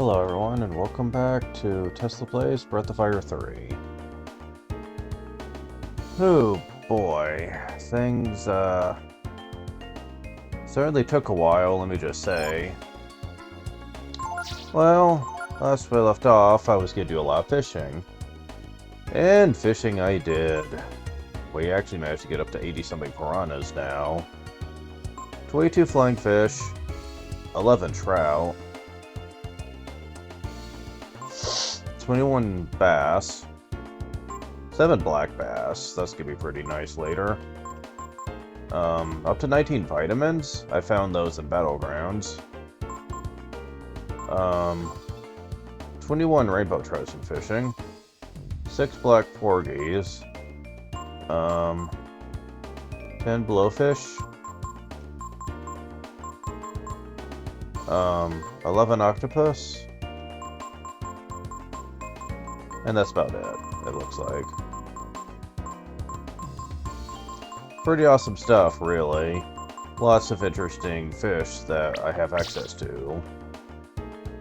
Hello everyone, and welcome back to Tesla Plays Breath of Fire 3. Oh boy, things certainly took a while, let me just say. Well, last we left off, I was gonna do a lot of fishing. And fishing I did. We actually managed to get up to 80-something piranhas now. 22 flying fish, 11 trout, 21 bass, 7 black bass, that's gonna be pretty nice later. Up to 19 vitamins, I found those in Battlegrounds. 21 rainbow trout in fishing, 6 black porgies, 10 blowfish, 11 octopus, and that's about it looks like. Pretty awesome stuff, really. Lots of interesting fish that I have access to.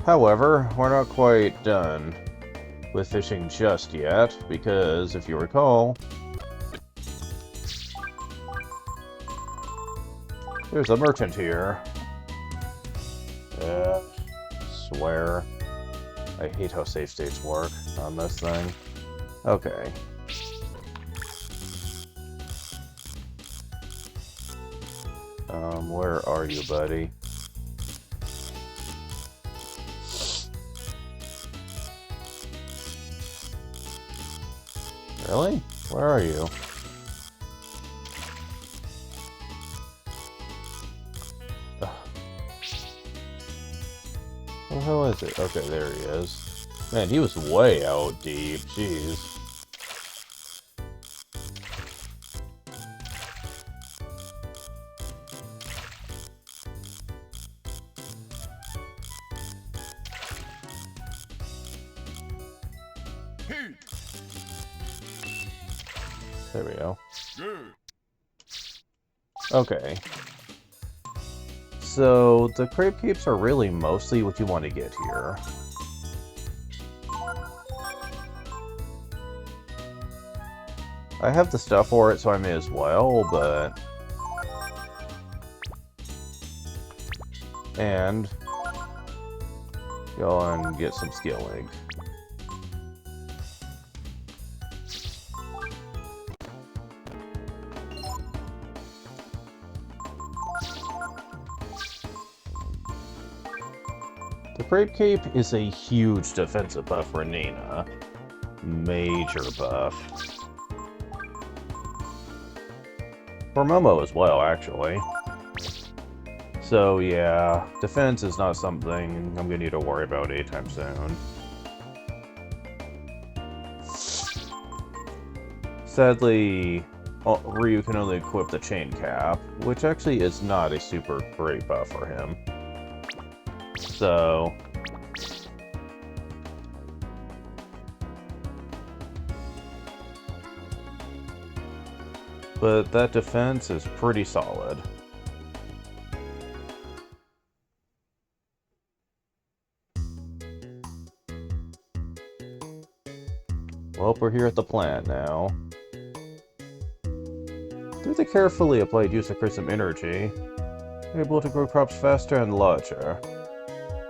However, we're not quite done with fishing just yet, because if you recall, there's a merchant here. Swear. I hate how save states work on this thing. Okay. Where are you, buddy? Really? Where are you? Ugh. What the hell is it? Okay, there he is. Man, he was way out deep. Jeez. There we go. Okay. So, the crepe keeps are really mostly what you want to get here. I have the stuff for it, so I may as well, but... And... go and get some skilling. The Crepe Cape is a huge defensive buff for Nina. Major buff. For Momo as well, actually. So yeah, defense is not something I'm gonna need to worry about anytime soon. Sadly, Ryu can only equip the chain cap, which actually is not a super great buff for him. So... but that defense is pretty solid. Well, we're here at the plant now. Through the carefully applied use of Chrism energy, we're able to grow crops faster and larger.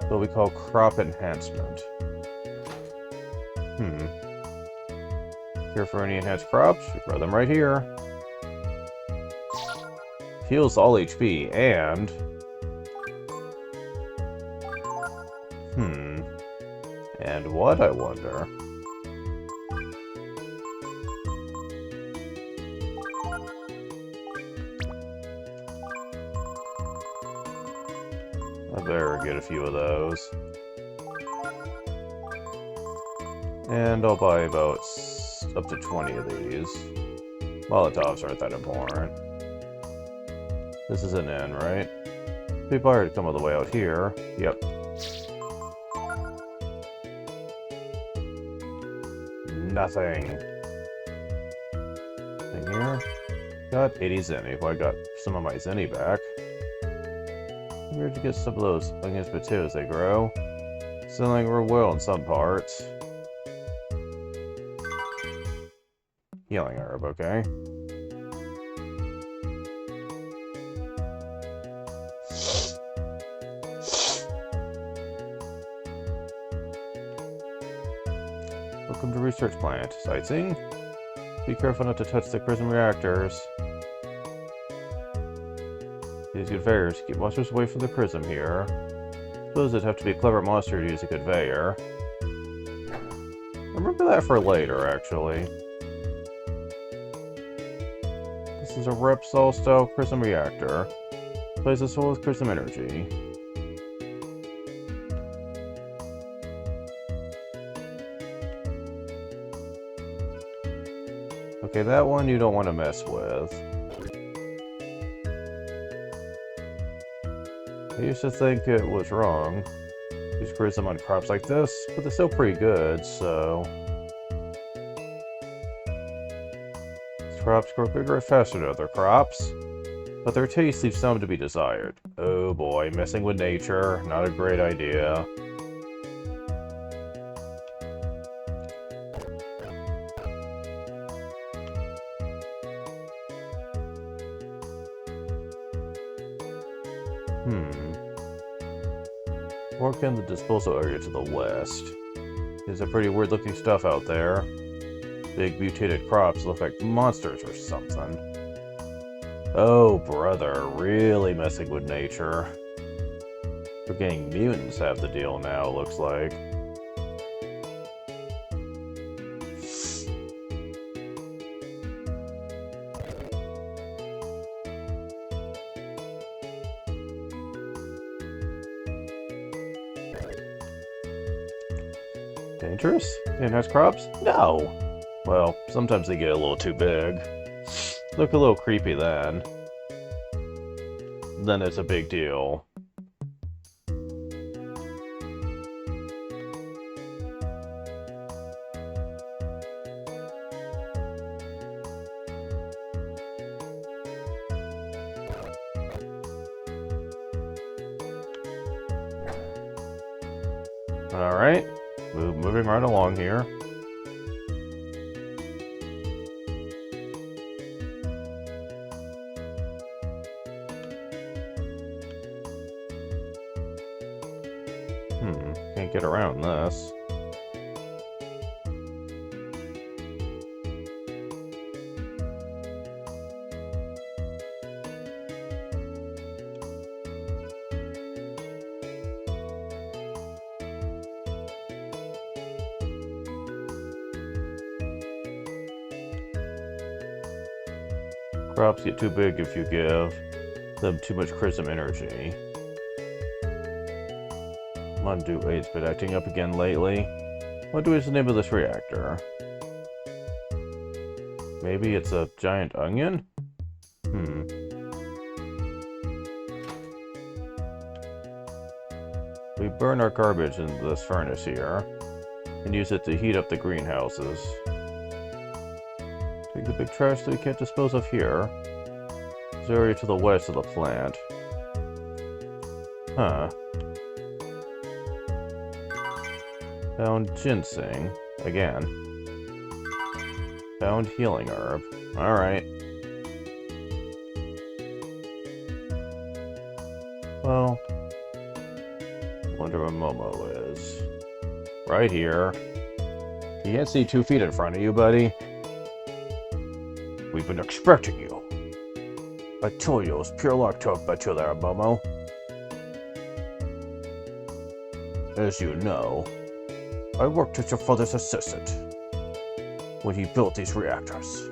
What we call crop enhancement. Care for any enhanced crops? We grow them right here. Heals all HP, and... and what, I wonder? I better get a few of those. And I'll buy about up to 20 of these. Molotovs aren't that important. This is an inn, right? People are to come all the way out here. Yep. Nothing. Thing here. Got 80 zenny. Well, I got some of my zenny back. Where'd you get some of those onions potatoes they grow? Selling real well in some parts. Healing herb, okay. Welcome to Research Plant. Sightseeing? Be careful not to touch the Prism reactors. These conveyors keep monsters away from the Prism here. Suppose it'd have to be a clever monster to use a conveyor. Remember that for later, actually. This is a Repsol-style Prism reactor. Plays us full with Prism energy. Okay, that one you don't want to mess with. I used to think it was wrong to use Prism on crops like this, but they're still pretty good, so... These crops grow bigger and faster than other crops, but their taste leaves some to be desired. Oh boy, messing with nature, not a great idea. Work in the disposal area to the west. There's a pretty weird looking stuff out there. Big mutated crops look like monsters or something. Oh brother, really messing with nature. We're getting mutants have the deal now, looks like. Dangerous? Enhance crops? No! Well, sometimes they get a little too big. Look a little creepy then. Then it's a big deal. Alright. Moving right along here. Can't get around this. Crops get too big if you give them too much Prism energy. Mundu 8's been acting up again lately. Mundu is the name of this reactor. Maybe it's a giant onion? We burn our garbage in this furnace here, and use it to heat up the greenhouses. Take the big trash that we can't dispose of here. This area to the west of the plant. Huh. Found ginseng. Again. Found healing herb. Alright. Well, wonder where Momo is. Right here. You can't see 2 feet in front of you, buddy. We've been expecting you. I told you it was pure luck to have met you there, Momo. As you know, I worked as your father's assistant when he built these reactors.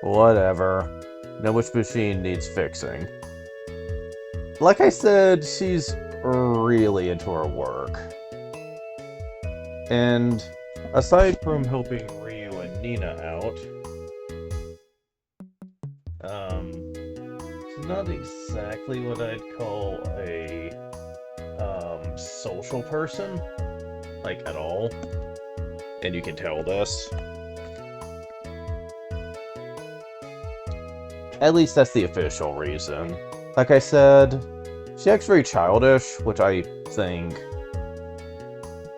Whatever. Know which machine needs fixing. Like I said, she's really into her work. And aside from helping Ryu and Nina out, she's not exactly what I'd call a social person, like at all. And you can tell this. At least that's the official reason. Like I said, She acts very childish, which I think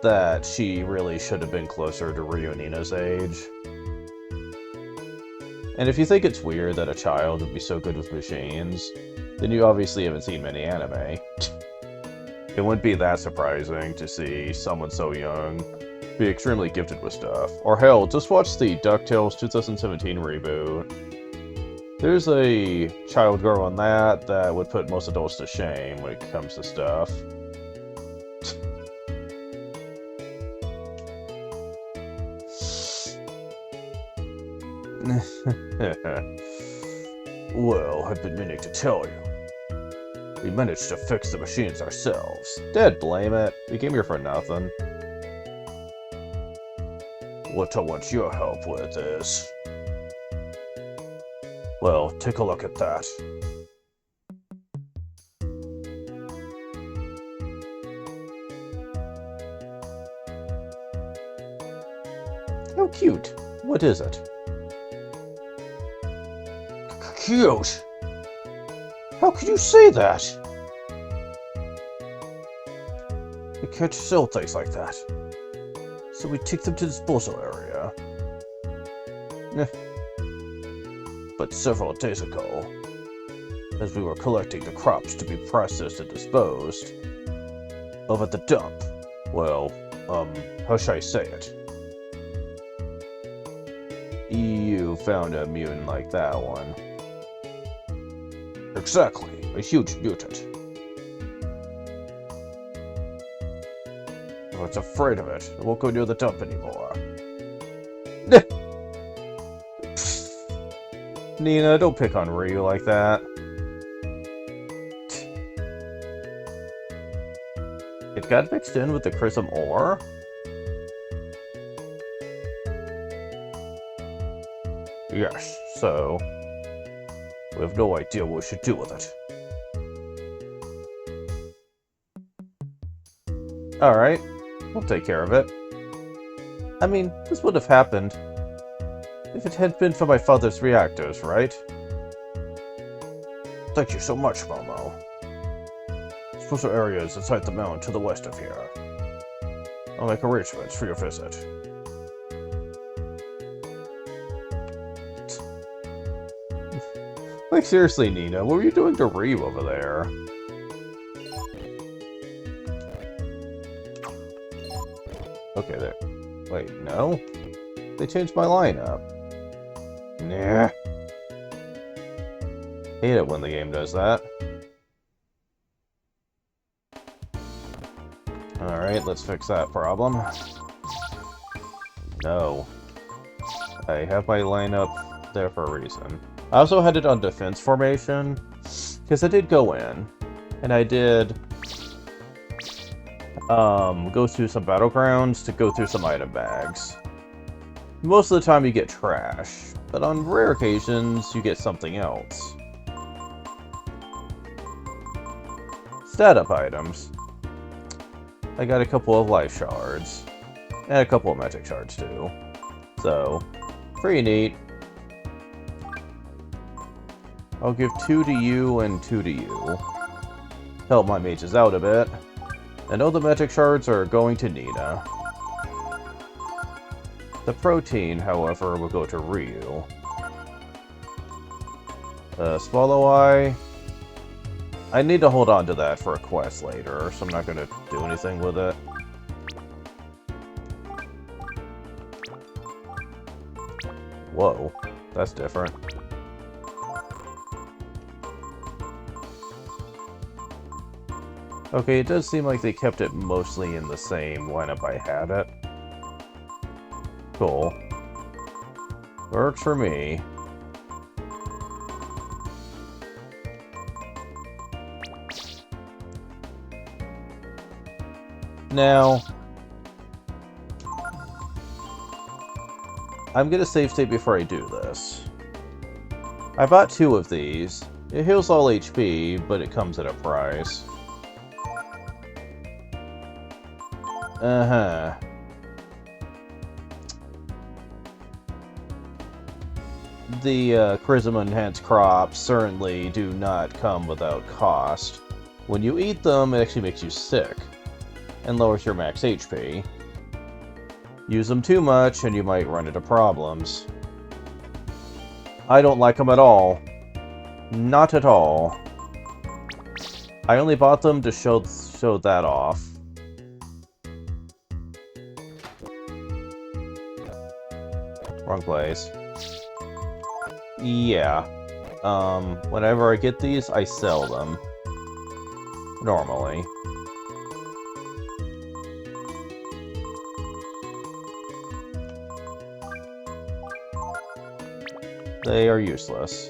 that she really should have been closer to Ryu Nina's age. And if you think it's weird that a child would be so good with machines, then you obviously haven't seen many anime. It wouldn't be that surprising to see someone so young be extremely gifted with stuff. Or hell, just watch the DuckTales 2017 reboot. There's a child girl in that would put most adults to shame when it comes to stuff. Well, I've been meaning to tell you. We managed to fix the machines ourselves. Dead blame it. We came here for nothing. What I want your help with is... well, take a look at that. How cute. What is it? Cute? How could you say that? We can't sell things like that. So we take them to the disposal area. But several days ago, as we were collecting the crops to be processed and disposed of at the dump, well, how should I say it? You found a mutant like that one. Exactly, a huge mutant. I was afraid of it. I won't go near the dump anymore. Nina, don't pick on Ryu like that. It got mixed in with the Chrism ore? Yes, so... we have no idea what we should do with it. Alright, we'll take care of it. I mean, this would have happened if it had been for my father's reactors, right? Thank you so much, Momo. Special areas inside the mountain to the west of here. I'll make arrangements for your visit. Like, seriously, Nina, what were you doing to Ryu over there? Okay, there. Wait, no? They changed my lineup. Nah. Hate it when the game does that. Alright, let's fix that problem. No. I have my lineup there for a reason. I also had it on defense formation, because I did go in, and I did go through some battlegrounds to go through some item bags. Most of the time you get trash, but on rare occasions you get something else. Stat up items. I got a couple of life shards, and a couple of magic shards too. So, pretty neat. I'll give 2 to you and 2 to you. Help my mages out a bit. And all the magic shards are going to Nina. The protein, however, will go to Ryu. Swallow Eye. I need to hold on to that for a quest later, so I'm not going to do anything with it. Whoa, that's different. Okay, it does seem like they kept it mostly in the same lineup I had it. Cool. Works for me. Now, I'm gonna save state before I do this. I bought 2 of these. It heals all HP, but it comes at a price. Uh-huh. The Chrism Enhanced crops certainly do not come without cost, When you eat them, it actually makes you sick and lowers your max HP. Use them too much and you might run into problems. I don't like them at all. Not at all. I only bought them to show that off. Wrong place. Yeah. Whenever I get these, I sell them. Normally. They are useless.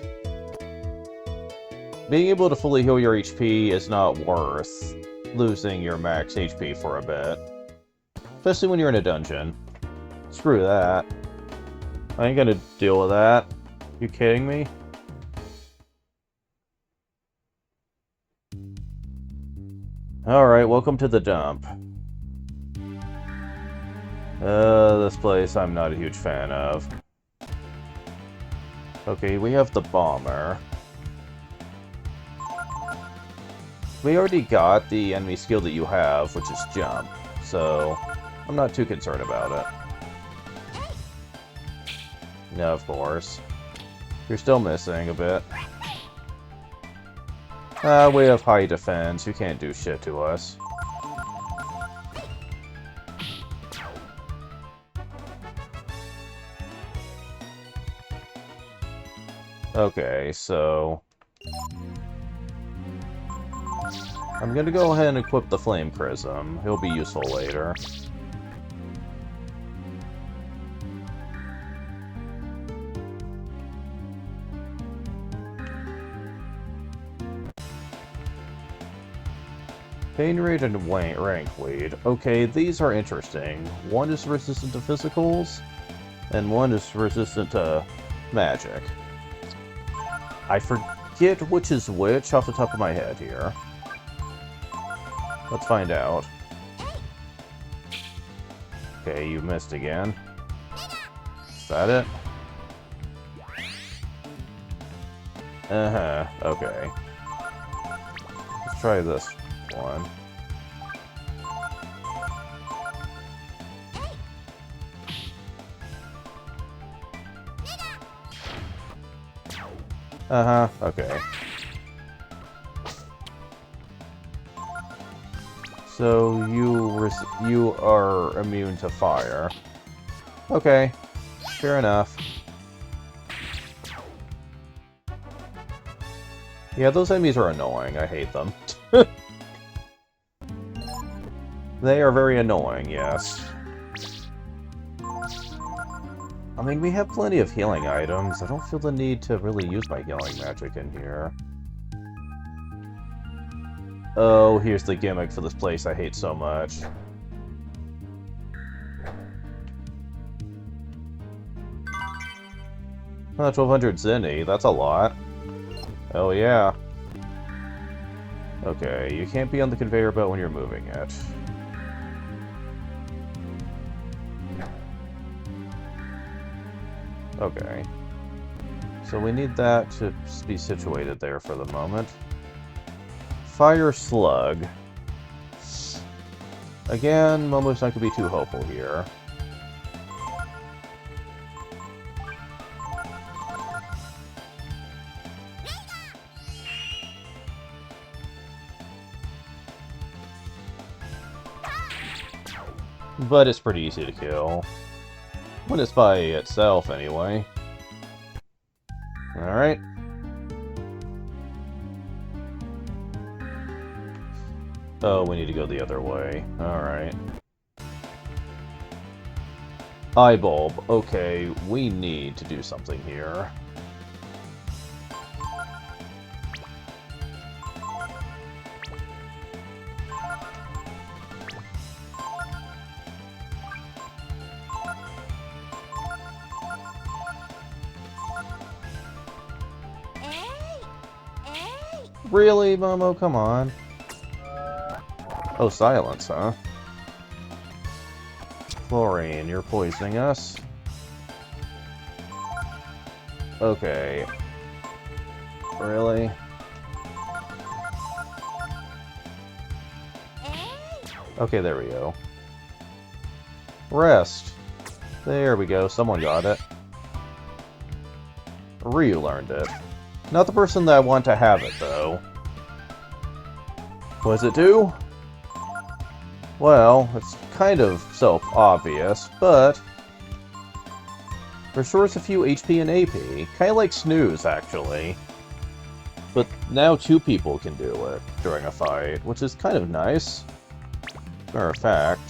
Being able to fully heal your HP is not worth losing your max HP for a bit. Especially when you're in a dungeon. Screw that. I ain't gonna deal with that. You kidding me? Alright, welcome to the dump. This place I'm not a huge fan of. Okay, we have the bomber. We already got the enemy skill that you have, which is jump, so I'm not too concerned about it. No, of course. You're still missing a bit. We have high defense, you can't do shit to us. Okay, so... I'm gonna go ahead and equip the Flame Prism. He'll be useful later. Pain Rate and Rank Lead. Okay, these are interesting. One is resistant to physicals, and one is resistant to magic. I forget which is which off the top of my head here. Let's find out. Okay, you missed again. Is that it? Uh-huh, okay. Let's try this one. Uh-huh, okay. So you are immune to fire. Okay, fair enough. Yeah, those enemies are annoying. I hate them. They are very annoying, yes. I mean, we have plenty of healing items. I don't feel the need to really use my healing magic in here. Oh, here's the gimmick for this place I hate so much. 1200 Zenny, that's a lot. Oh yeah. Okay, you can't be on the conveyor belt when you're moving it. Okay. So we need that to be situated there for the moment. Fire Slug. Again, Momo's not going to be too hopeful here. But it's pretty easy to kill. When it's by itself, anyway. Alright. Oh, we need to go the other way. Alright. Eye bulb. Okay, we need to do something here. Really, Momo? Come on. Oh, silence, huh? Chlorine, you're poisoning us? Okay. Really? Okay, there we go. Rest. There we go, someone got it. Ryu learned it. Not the person that I want to have it, though. Was it do? Well, it's kind of self-obvious, but restores a few HP and AP. Kinda like Snooze, actually. But now 2 people can do it during a fight, which is kind of nice. Matter of fact,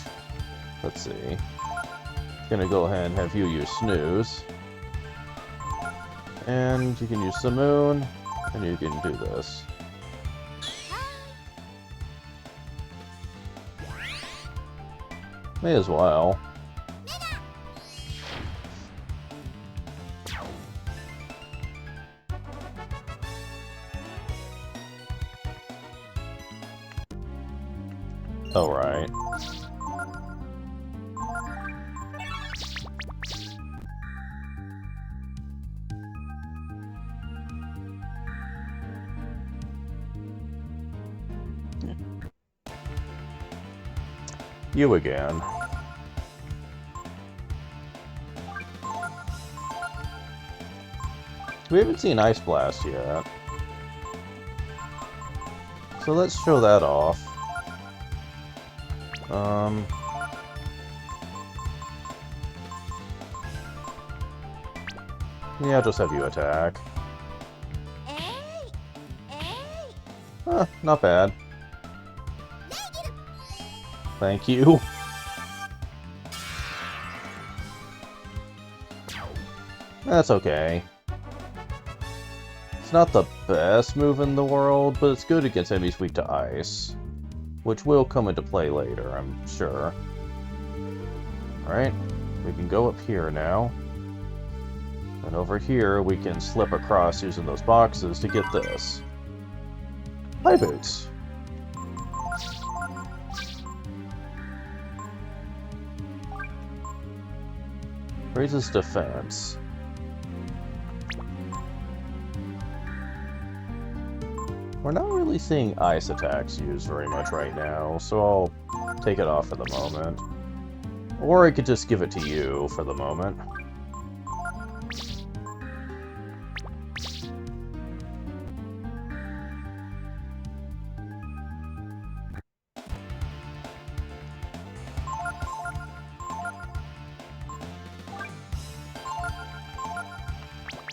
let's see. Gonna go ahead and have you use Snooze. And you can use Simoon, and you can do this. May as well. Alright. You again. We haven't seen Ice Blast yet. So let's show that off. Yeah, I'll just have you attack. Huh, not bad. Thank you. That's okay. It's not the best move in the world, but it's good against enemies weak to ice. Which will come into play later, I'm sure. Alright, we can go up here now. And over here, we can slip across using those boxes to get this. High boots. Raises defense. We're not really seeing ice attacks used very much right now, so I'll take it off for the moment. Or I could just give it to you for the moment.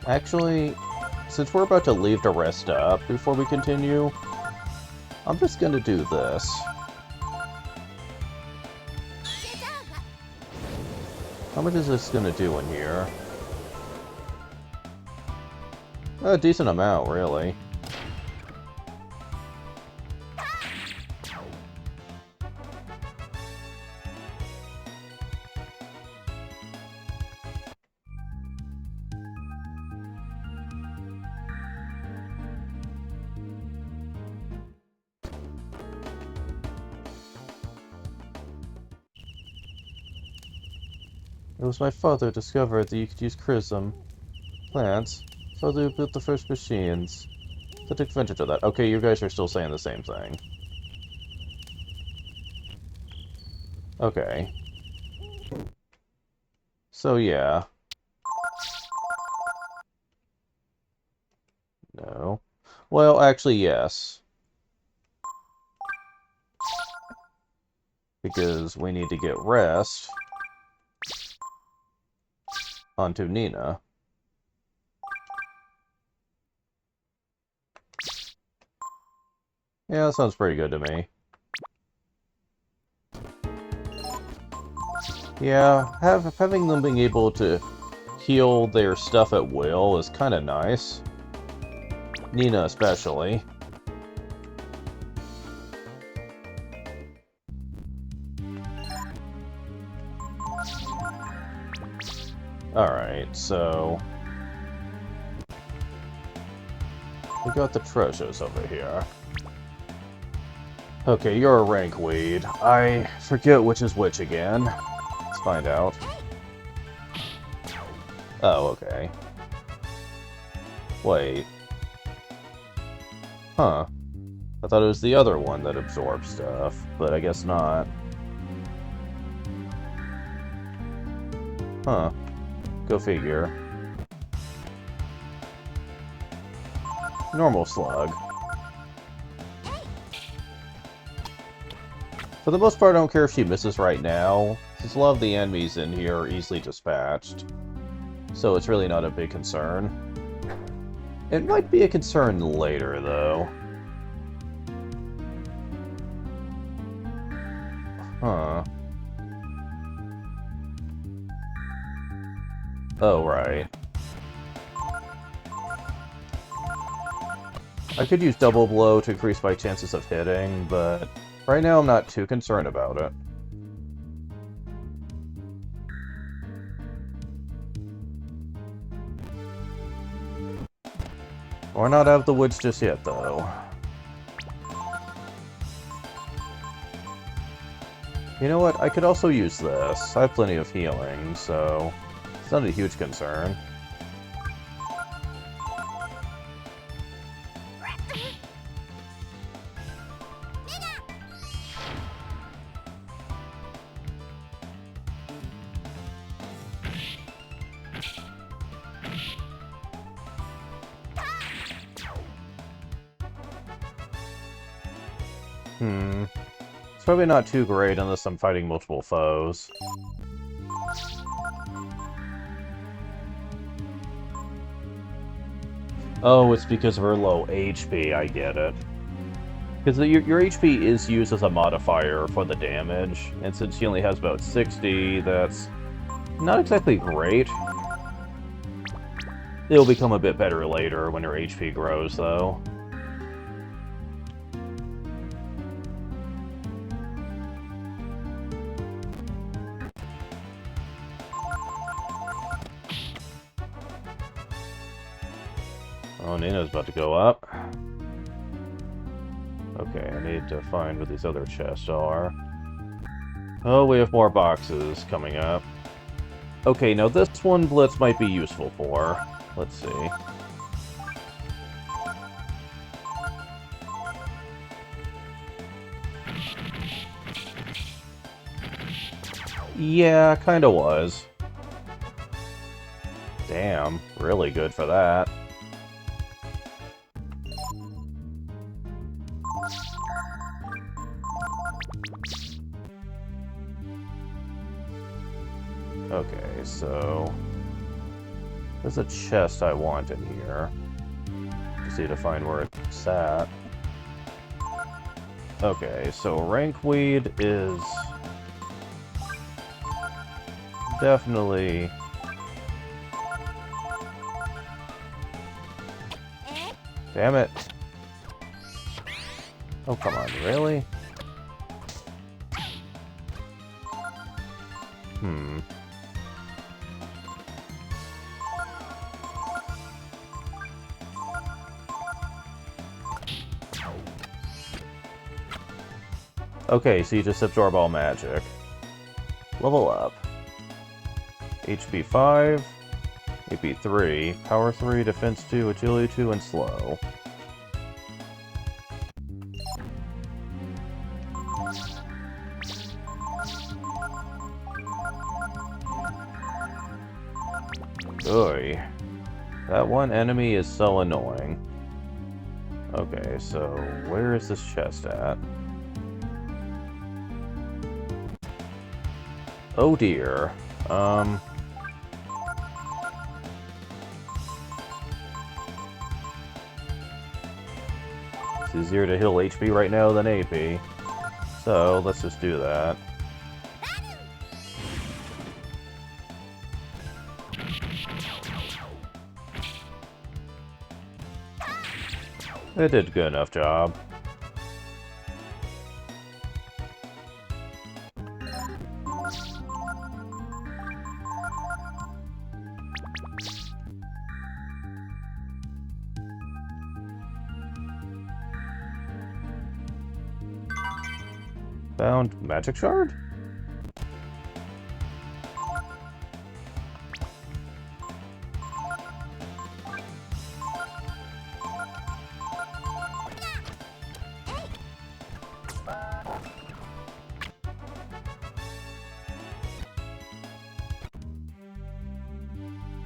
Actually, since we're about to leave to rest up before we continue, I'm just gonna do this. How much is this gonna do in here? A decent amount, really. It was my father who discovered that you could use Chrism plants. Father who built the first machines. So took advantage of that. Okay, you guys are still saying the same thing. Okay. So yeah. No. Well, actually, yes. Because we need to get rest onto Nina. Yeah, that sounds pretty good to me. Yeah, having them being able to heal their stuff at will is kind of nice. Nina especially. Alright, so we got the treasures over here. Okay, you're a rank weed. I forget which is which again. Let's find out. Oh, okay. Wait. Huh. I thought it was the other one that absorbs stuff, but I guess not. Huh. Go figure. Normal slug. For the most part, I don't care if she misses right now, since a lot of the enemies in here are easily dispatched. So it's really not a big concern. It might be a concern later, though. Huh. Oh, right. I could use Double Blow to increase my chances of hitting, but right now I'm not too concerned about it. We're not out of the woods just yet, though. You know what? I could also use this. I have plenty of healing, so it's not a huge concern. It's probably not too great unless I'm fighting multiple foes. Oh, it's because of her low HP, I get it. Because your HP is used as a modifier for the damage, and since she only has about 60, that's not exactly great. It'll become a bit better later when her HP grows, though. Oh, Nina's about to go up. Okay, I need to find what these other chests are. Oh, we have more boxes coming up. Okay, now this one Blitz might be useful for. Let's see. Yeah, kinda was. Damn, really good for that. Okay, so there's a chest I want in here. Just need to find where it's at. Okay, so Rankweed is definitely damn it. Oh, come on, really? Okay, so you just absorb all magic. Level up. HP 5, AP 3, Power 3, Defense 2, Agility 2, and Slow. Oy. That one enemy is so annoying. Okay, so where is this chest at? Oh dear. It's easier to heal HP right now than AP. So, let's just do that. It did a good enough job. Found magic shard?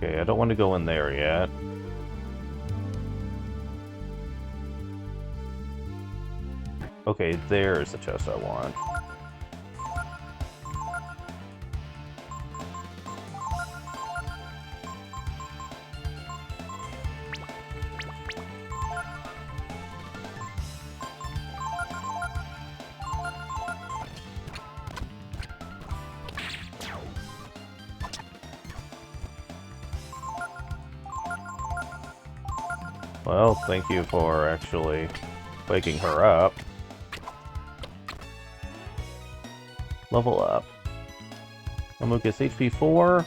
Okay, I don't want to go in there yet. Okay, there's the chest I want. Well, thank you for actually waking her up. Level up. Amogus HP 4,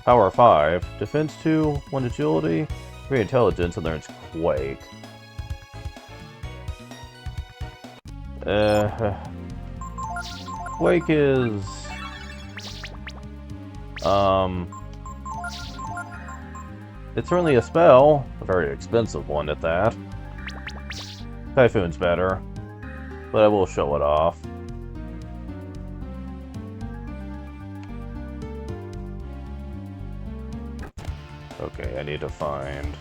Power 5, Defense 2, 1 Agility, 3 Intelligence, and there's Quake. Quake is... It's certainly a spell, a very expensive one at that. Typhoon's better, but I will show it off. Okay, I need to find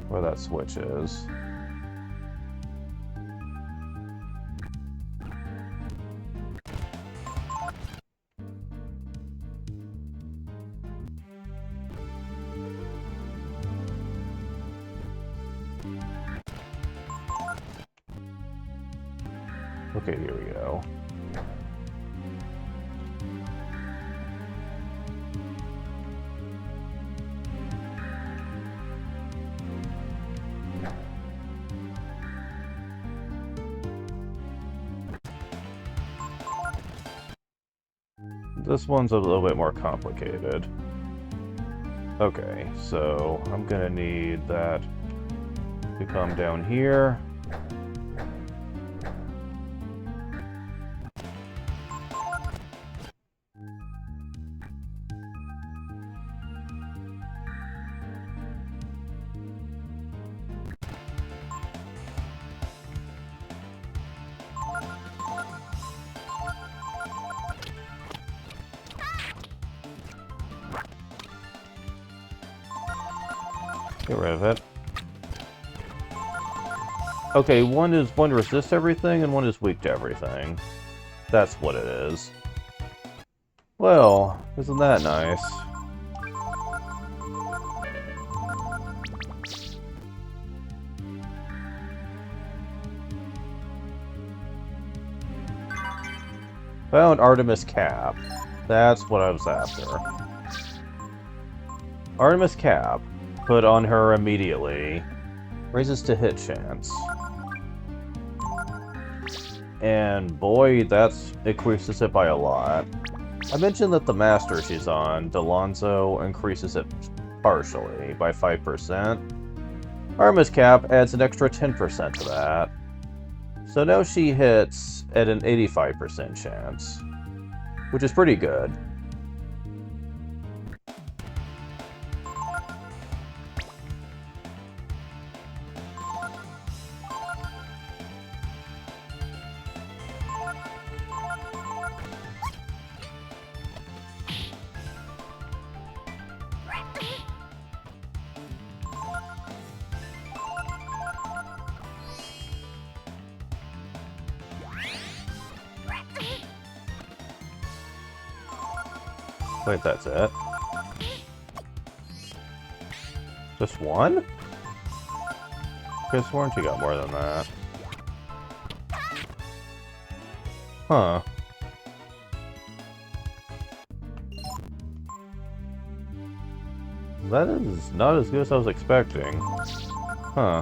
where that switch is. Okay, here we go. This one's a little bit more complicated. Okay, so I'm gonna need that to come down here. Get rid of it. Okay, one resists everything and one is weak to everything. That's what it is. Well, isn't that nice? Found Artemis Cap. That's what I was after. Artemis Cap. Put on her immediately. Raises to hit chance. And boy, that's increases it by a lot. I mentioned that the master she's on, Delonzo, increases it partially by 5%. Artemis Cap adds an extra 10% to that. So now she hits at an 85% chance, which is pretty good. Wait, that's it? Just one? Could've sworn she got more than that. Huh. That is not as good as I was expecting. Huh.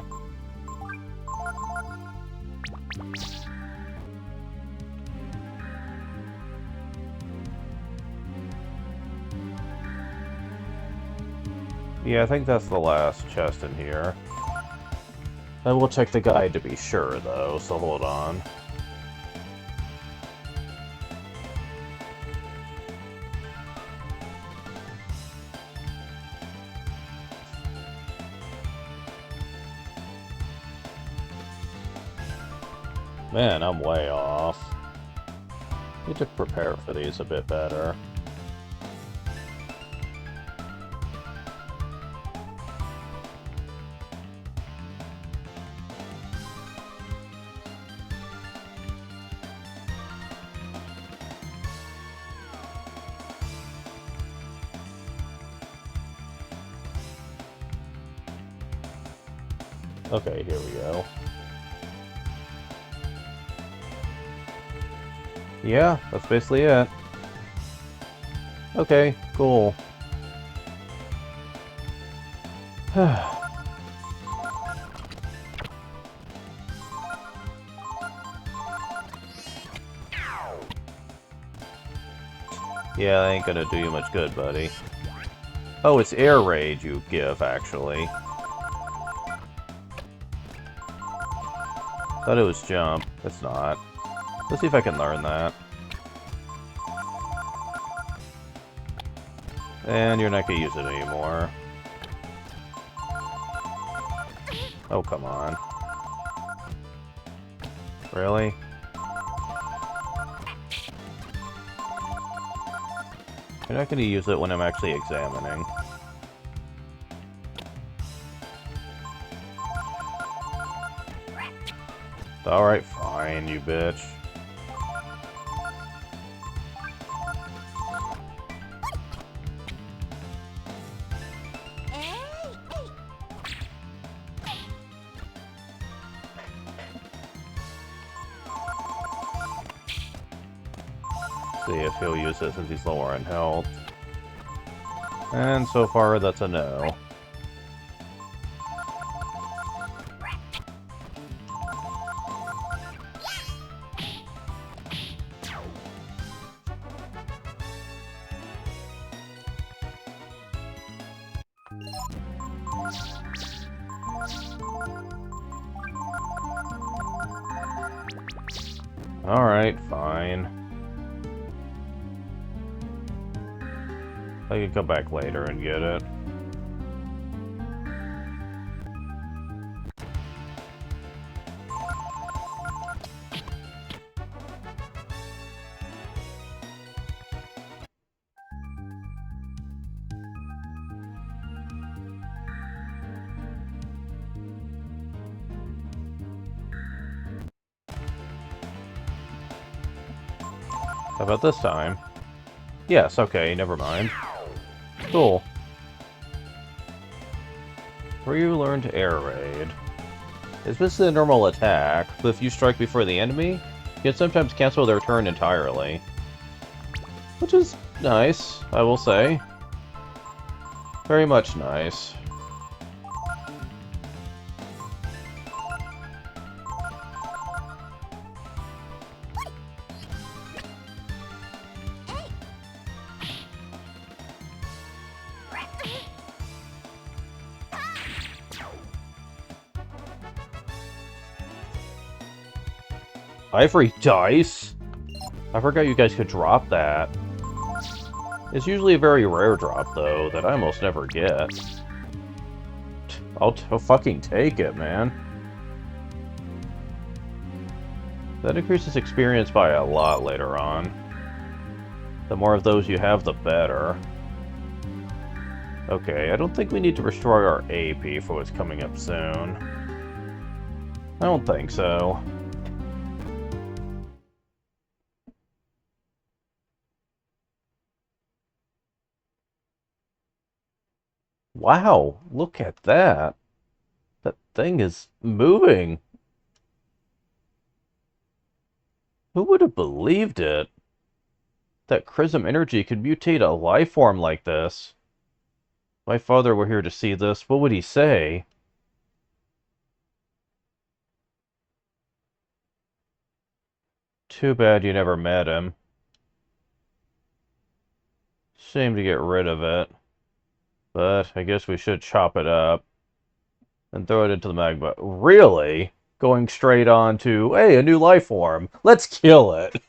Yeah, I think that's the last chest in here. I will check the guide to be sure, though, so hold on. Man, I'm way off. Need to prepare for these a bit better. Okay, here we go. Yeah, that's basically it. Okay, cool. Yeah, that ain't gonna do you much good, buddy. Oh, it's air rage you give, actually. Thought it was jump. It's not. Let's see if I can learn that. And you're not gonna use it anymore. Oh, come on. Really? You're not gonna use it when I'm actually examining. Alright, fine, you bitch. See if he'll use it since he's lower in health. And so far, that's a no. Alright, fine. I can come back later and get it. How about this time? Yes, okay, never mind. Cool. Where you learned Air Raid. It's basically a normal attack, but if you strike before the enemy, you can sometimes cancel their turn entirely. Which is nice, I will say. Very much nice. Ivory dice? I forgot you guys could drop that. It's usually a very rare drop, though, that I almost never get. I'll fucking take it, man. That increases experience by a lot later on. The more of those you have, the better. Okay, I don't think we need to restore our AP for what's coming up soon. I don't think so. Wow, look at that. That thing is moving. Who would have believed it? That Chrism energy could mutate a life form like this. If my father were here to see this, what would he say? Too bad you never met him. Shame to get rid of it. But I guess we should chop it up and throw it into the magma. Really? Going straight on to, hey, a new life form. Let's kill it.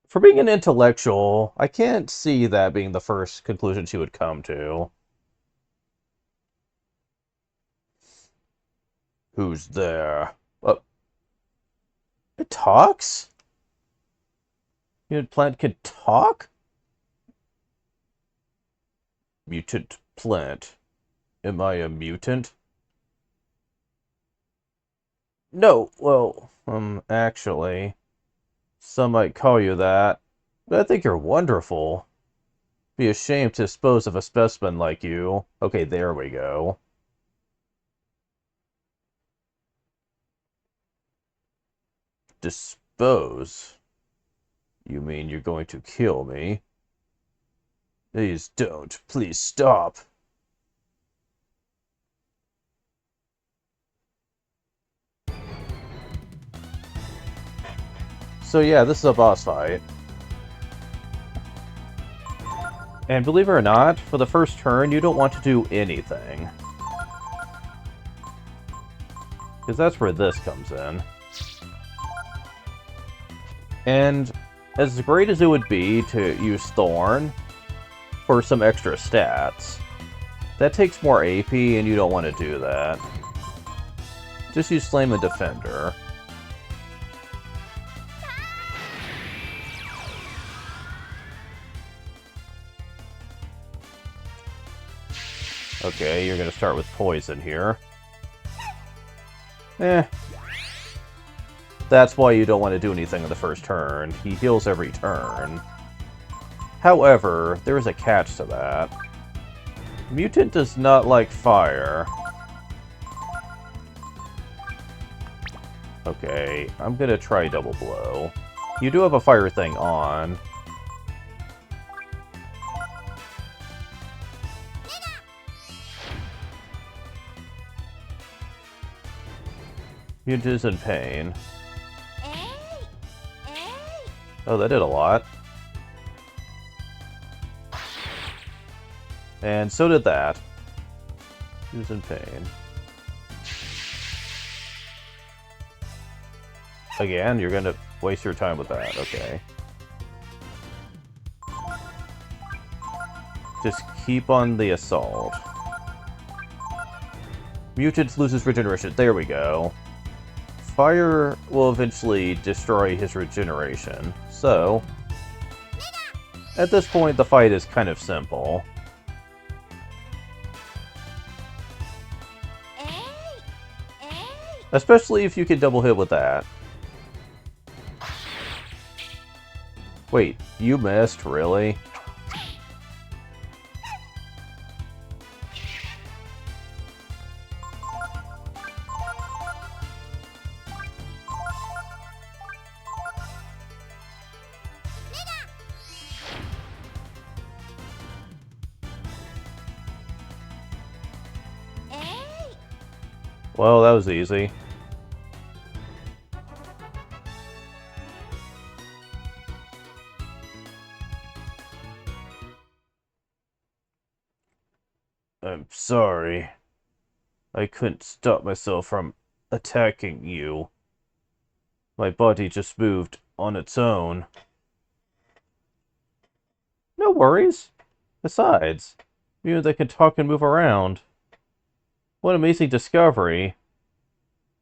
For being an intellectual, I can't see that being the first conclusion she would come to. Who's there? It talks? Mutant plant can talk? Mutant plant. Am I a mutant? No, well, actually, some might call you that, but I think you're wonderful. Be ashamed to dispose of a specimen like you. Okay, there we go. Dispose? You mean you're going to kill me? Please don't. Please stop. So yeah, this is a boss fight. And believe it or not, for the first turn, you don't want to do anything. Because that's where this comes in. And as great as it would be to use Thorn for some extra stats, that takes more AP and you don't want to do that. Just use Flame and Defender. Okay, you're gonna start with Poison here. That's why you don't want to do anything in the first turn. He heals every turn. However, there is a catch to that. Mutant does not like fire. Okay, I'm gonna try Double Blow. You do have a fire thing on. Mutant is in pain. Oh, that did a lot. And so did that. He was in pain. Again, you're gonna waste your time with that, okay. Just keep on the assault. Mutant loses regeneration. There we go. Fire will eventually destroy his regeneration. So, at this point, the fight is kind of simple. Especially if you can double hit with that. Wait, you missed? Really? Well, that was easy. I'm sorry. I couldn't stop myself from attacking you. My body just moved on its own. No worries. Besides, they can talk and move around. What an amazing discovery.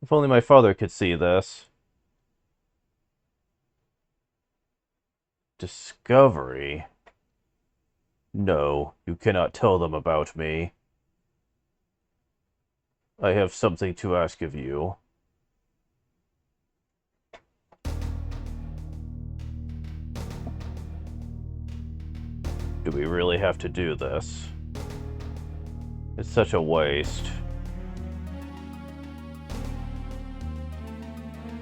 If only my father could see this. Discovery? No, you cannot tell them about me. I have something to ask of you. Do we really have to do this? It's such a waste.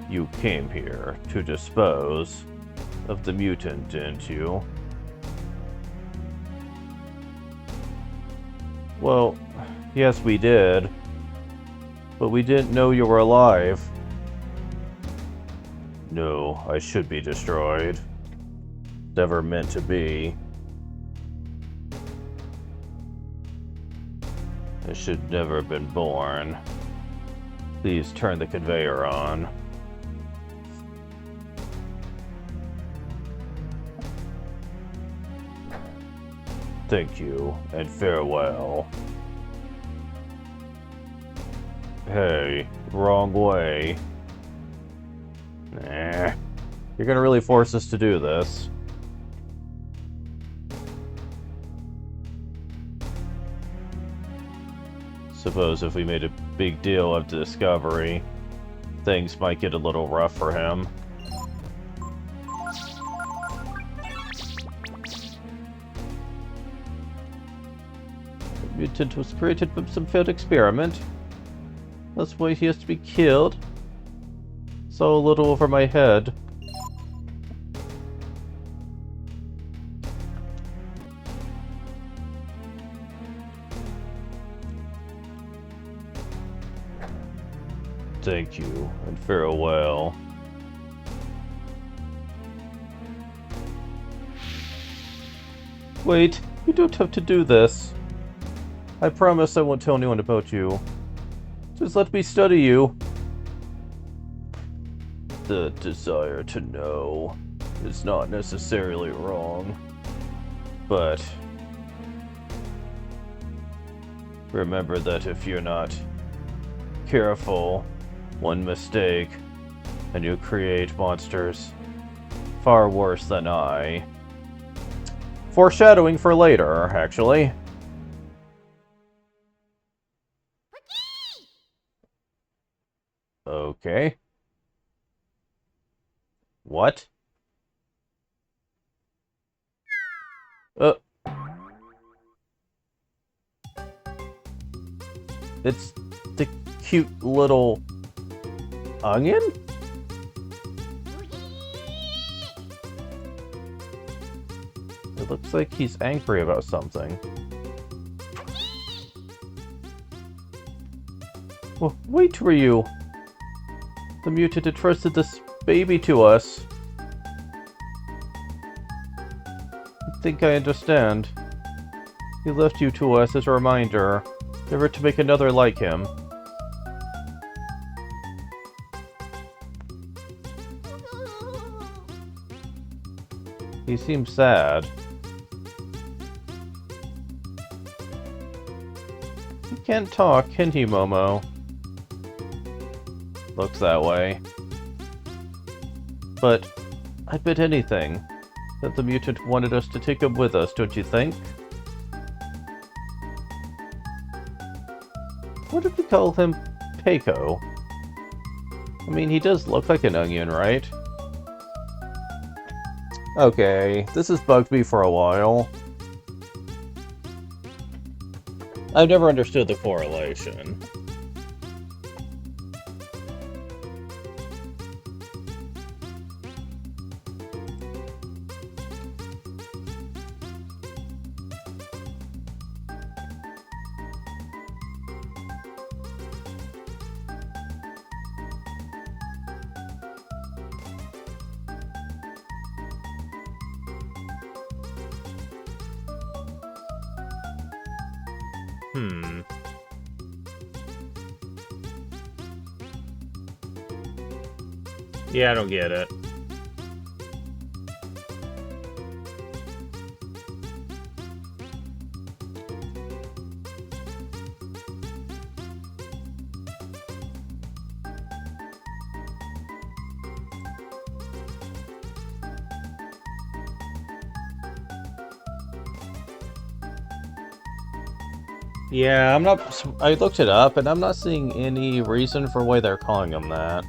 You came here to dispose of the mutant, didn't you? Well, yes we did. But we didn't know you were alive. No, I should be destroyed. Never meant to be. I should never have been born. Please turn the conveyor on. Thank you, and farewell. Hey, wrong way. Nah. You're gonna really force us to do this. Suppose if we made a big deal of the discovery, things might get a little rough for him. The mutant was created from some failed experiment. That's why he has to be killed. So little over my head. Thank you, and farewell. Wait, you don't have to do this. I promise I won't tell anyone about you. Just let me study you. The desire to know is not necessarily wrong, but remember that if you're not careful, one mistake, and you create monsters far worse than I. Foreshadowing for later, actually. Okay. What? It's the cute little onion? It looks like he's angry about something. Well, wait, Ryu! The mutant entrusted this baby to us. I think I understand. He left you to us as a reminder, never to make another like him. He seems sad. He can't talk, can he, Momo? Looks that way. But I bet anything that the mutant wanted us to take him with us, don't you think? What did we call him? Peiko? I mean, he does look like an onion, right? Okay, this has bugged me for a while. I've never understood the correlation. Yeah, I don't get it. Yeah, I looked it up, and I'm not seeing any reason for why they're calling him that.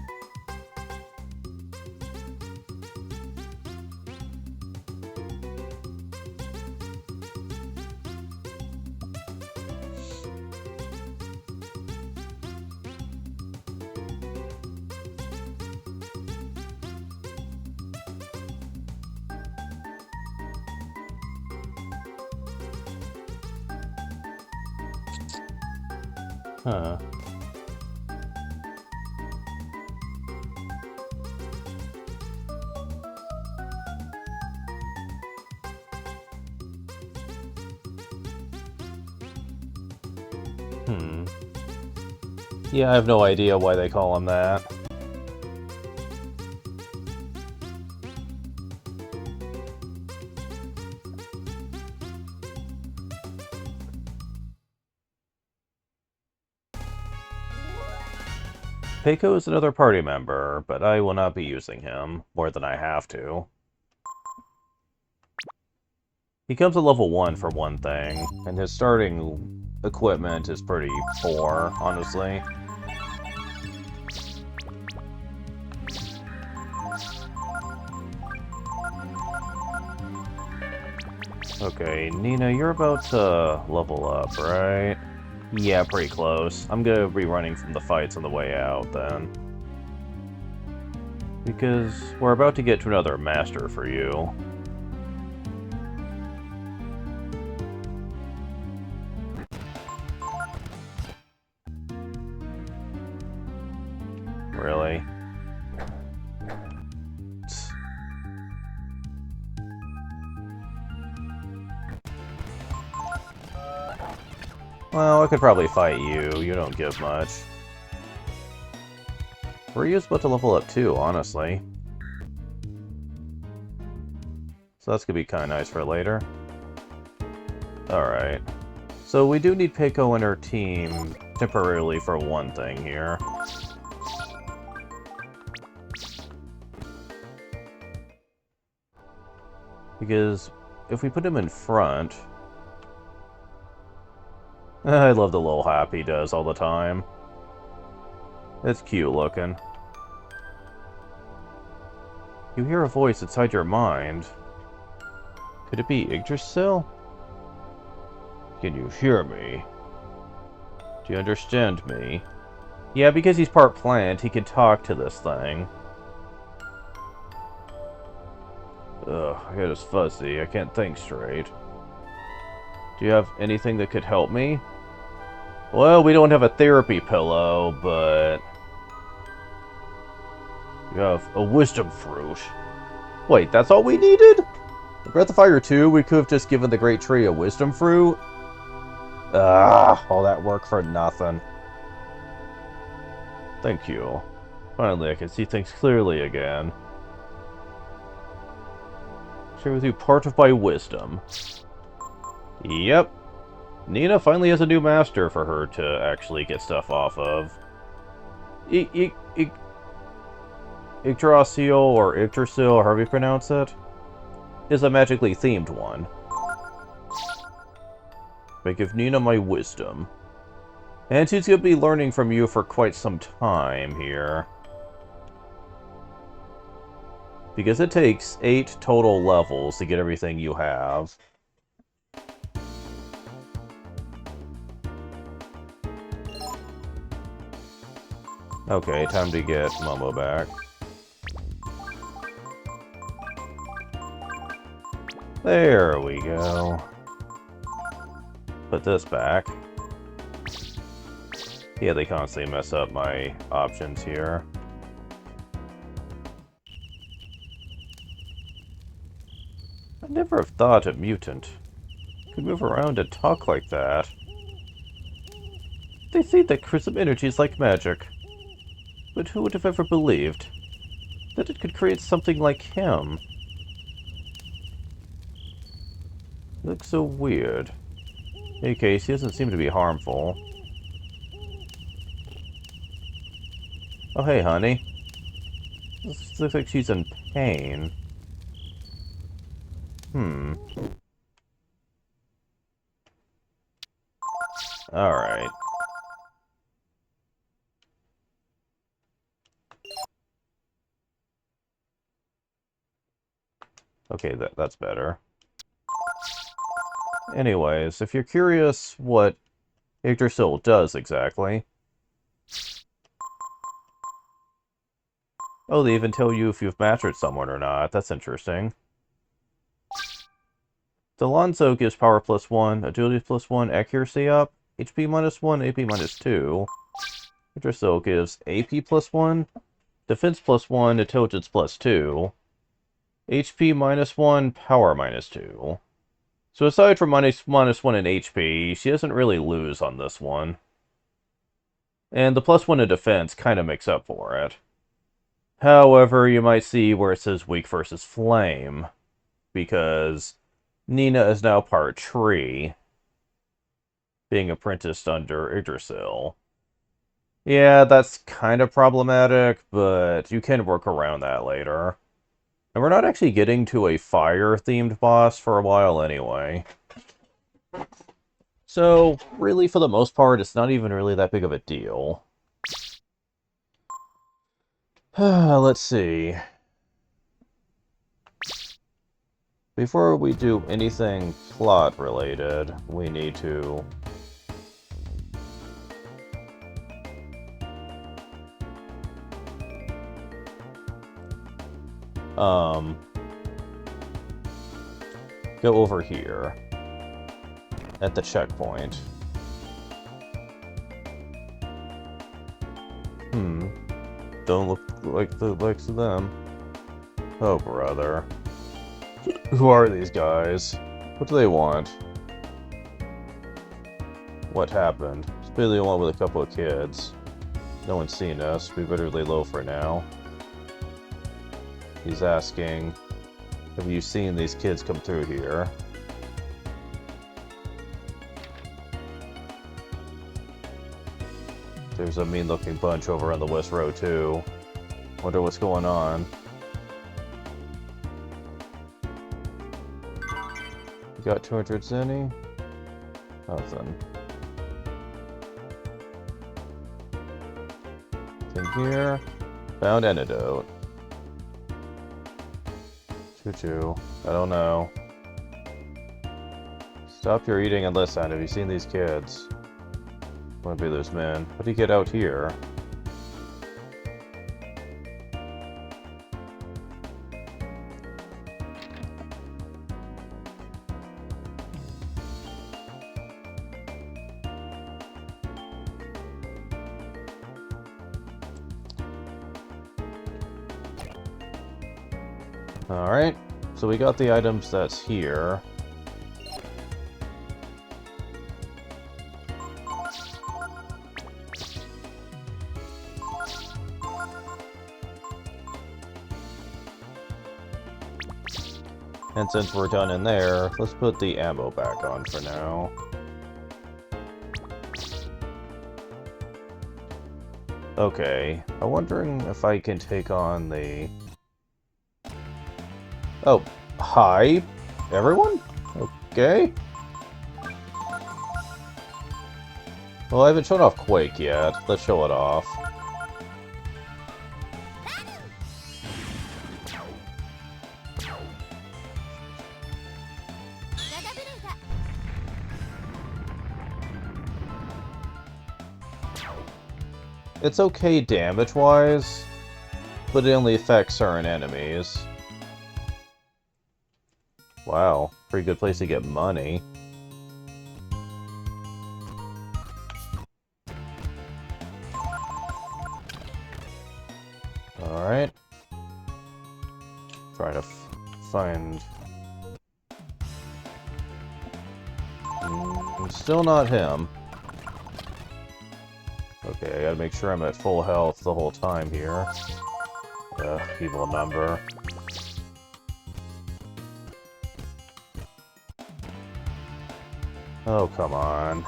Huh. Yeah, I have no idea why they call him that. Peiko is another party member, but I will not be using him more than I have to. He comes at level 1 for one thing, and his starting equipment is pretty poor, honestly. Okay, Nina, you're about to level up, right? Yeah, pretty close. I'm gonna be running from the fights on the way out, then. Because we're about to get to another master for you. Really? Well, I could probably fight you. You don't give much. Ryu's about to level up too, honestly. So that's gonna be kind of nice for later. Alright. So we do need Peiko and her team temporarily for one thing here. Because if we put him in front... I love the little hop he does all the time. It's cute looking. You hear a voice inside your mind. Could it be Yggdrasil? Can you hear me? Do you understand me? Yeah, because he's part plant, he can talk to this thing. Ugh, my head is fuzzy. I can't think straight. Do you have anything that could help me? Well, we don't have a therapy pillow, but... you have a wisdom fruit. Wait, that's all we needed? In Breath of Fire 2, we could have just given the Great Tree a wisdom fruit? All that work for nothing. Thank you. Finally, I can see things clearly again. Share with you part of my wisdom. Yep. Nina finally has a new master for her to actually get stuff off of. Yggdrasil, or Yggdrasil, or however you pronounce it, is a magically themed one. I give Nina my wisdom. And she's going to be learning from you for quite some time here. Because it takes 8 total levels to get everything you have. Okay, time to get Momo back. There we go. Put this back. Yeah, they constantly mess up my options here. I'd never have thought a mutant could move around and talk like that. They say that Chrism energy is like magic. But who would have ever believed that it could create something like him? He looks so weird. In any case, he doesn't seem to be harmful. Oh, hey, honey. This looks like she's in pain. Alright. Okay, that's better. Anyways, if you're curious what Yggdrasil does exactly... Oh, they even tell you if you've mastered someone or not. That's interesting. Delonzo gives power +1, agility +1, accuracy up, HP -1, AP -2. Yggdrasil gives AP +1, defense +1, intelligence +2, HP -1, power -2. So aside from -1 in HP, she doesn't really lose on this one. And the +1 in defense kind of makes up for it. However, you might see where it says weak versus flame, because Nina is now part tree, being apprenticed under Yggdrasil. Yeah, that's kind of problematic, but you can work around that later. And we're not actually getting to a fire-themed boss for a while anyway. So, really, for the most part, it's not even really that big of a deal. Let's see. Before we do anything plot-related, we need to... go over here at the checkpoint. Don't look like the likes of them. Oh, brother. Who are these guys? What do they want? What happened? It's Billy one with a couple of kids. No one's seen us. We better lay low for now. He's asking, have you seen these kids come through here? There's a mean-looking bunch over on the west row, too. Wonder what's going on. You got 200 zenny? Nothing. In here. Found antidote. Choo-choo. I don't know. Stop your eating and listen. Have you seen these kids? Wanna be those men. How do you get out here? Alright, so we got the items that's here. And since we're done in there, let's put the ammo back on for now. Okay, I'm wondering if I can take on the... Oh, hi, everyone? Okay. Well, I haven't shown off Quake yet. Let's show it off. It's okay damage-wise, but it only affects certain enemies. Wow, pretty good place to get money. Alright. Trying to find... Still not him. Okay, I gotta make sure I'm at full health the whole time here. Evil number. Oh, come on.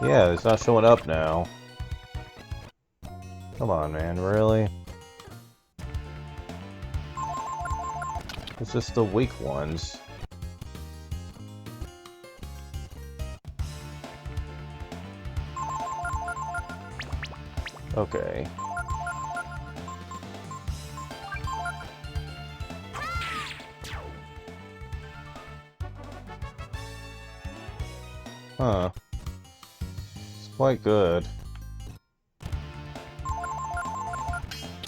Yeah, it's not showing up now. Come on, man, really? It's just the weak ones. Okay. Huh. It's quite good.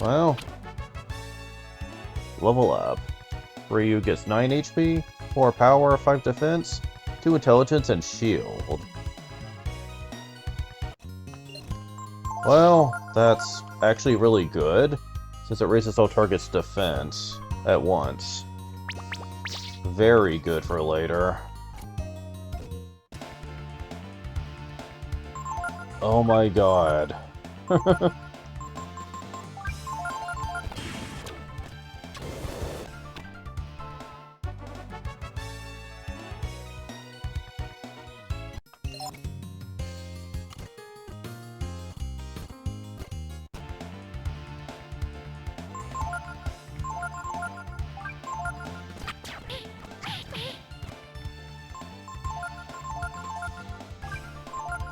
Well, level up. Ryu gets 9 HP, 4 power, 5 defense, 2 intelligence, and shield. Well, that's actually really good, since it raises all targets' defense at once. Very good for later. Oh my god.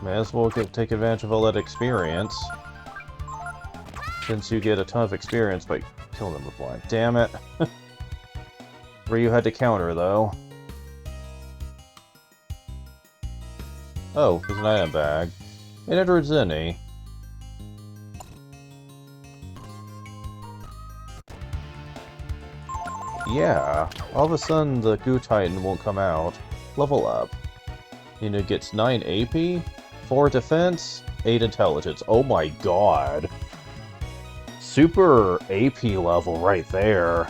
May as well take advantage of all that experience. Since you get a ton of experience by killing them with blind. Damn it. Ryu had to counter, though. Oh, there's an item bag. It entered Zenny. Yeah, all of a sudden the Goo Titan won't come out. Level up. You know, it gets 9 AP, 4 defense, 8 intelligence. Oh my god. Super AP level right there.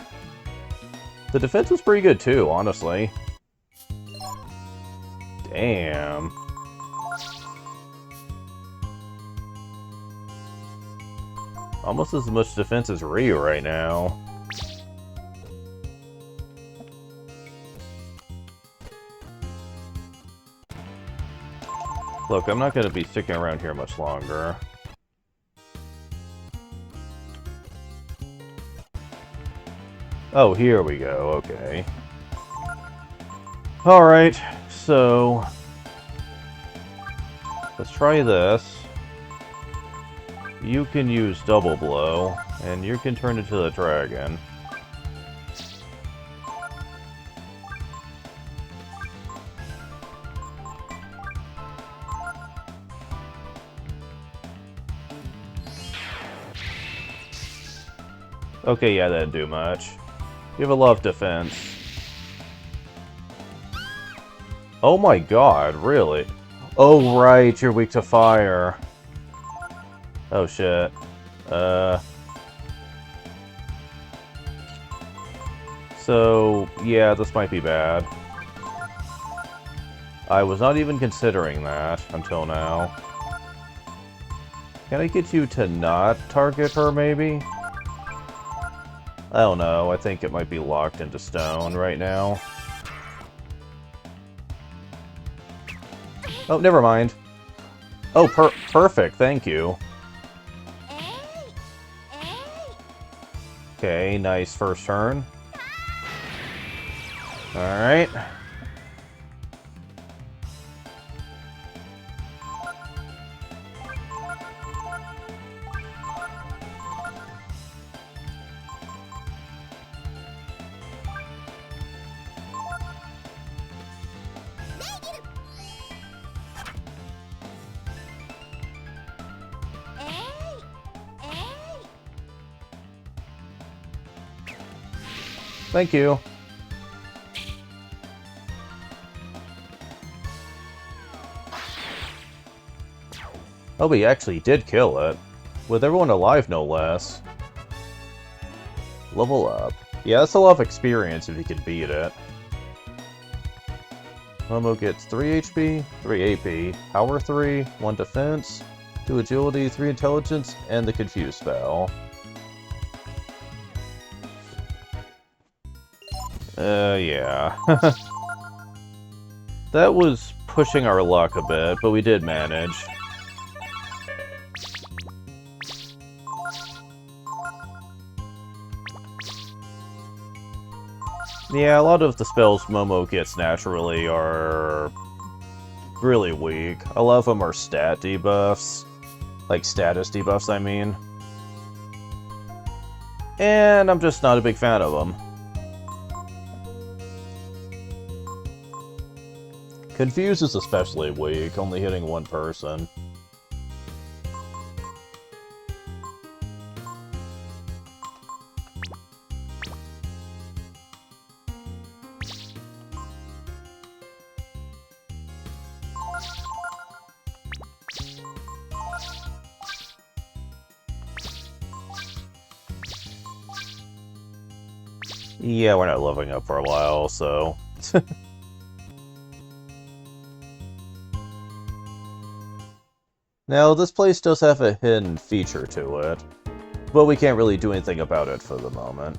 The defense was pretty good too, honestly. Damn. Almost as much defense as Ryu right now. Look, I'm not going to be sticking around here much longer. Oh, here we go, okay. Alright, so... let's try this. You can use Double Blow, and you can turn into the dragon. Okay, yeah, that didn't do much. You have a lot of defense. Oh my god, really? Oh right, you're weak to fire. Oh shit. So, yeah, this might be bad. I was not even considering that until now. Can I get you to not target her, maybe? I don't know, I think it might be locked into stone right now. Oh, never mind. Oh, perfect, thank you. Okay, nice first turn. Alright. Thank you. Oh, we actually did kill it. With everyone alive, no less. Level up. Yeah, that's a lot of experience if you can beat it. Momo gets 3 HP, 3 AP, Power 3, 1 Defense, 2 Agility, 3 Intelligence, and the Confuse spell. Yeah. That was pushing our luck a bit, but we did manage. Yeah, a lot of the spells Momo gets naturally are really weak. A lot of them are stat debuffs. Like, status debuffs, I mean. And I'm just not a big fan of them. Confuse is especially weak, only hitting one person. Yeah, we're not leveling up for a while, so... Now, this place does have a hidden feature to it, but we can't really do anything about it for the moment.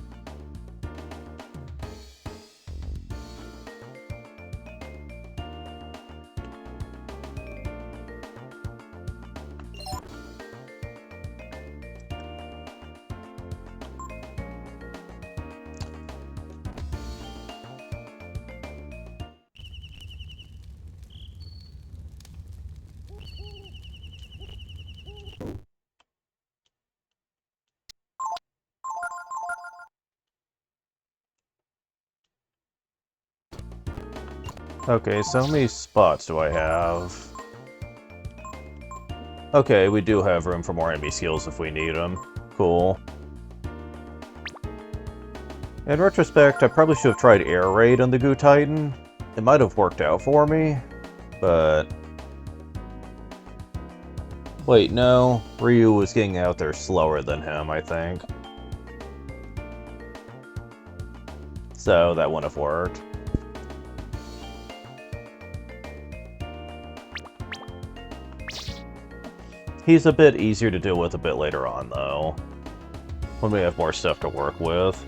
Okay, so how many spots do I have? Okay, we do have room for more enemy skills if we need them. Cool. In retrospect, I probably should have tried Air Raid on the Goo Titan. It might have worked out for me, but... Wait, no. Ryu was getting out there slower than him, I think. So that wouldn't have worked. He's a bit easier to deal with a bit later on, though. When we have more stuff to work with.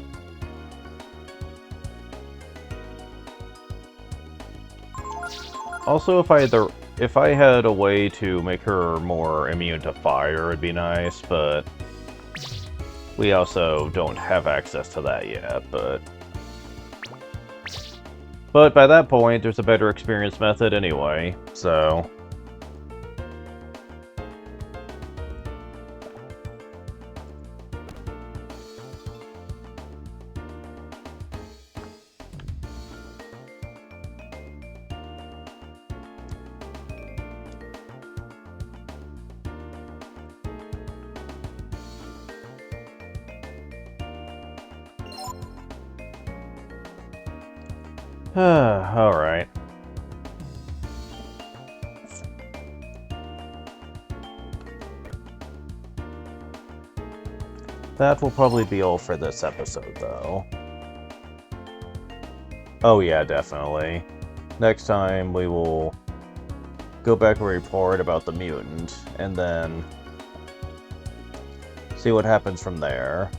Also, if I had a way to make her more immune to fire, it'd be nice, but... We also don't have access to that yet, but... But by that point, there's a better experience method anyway, so... Alright. That will probably be all for this episode, though. Oh yeah, definitely. Next time we will go back and report about the mutant, and then see what happens from there.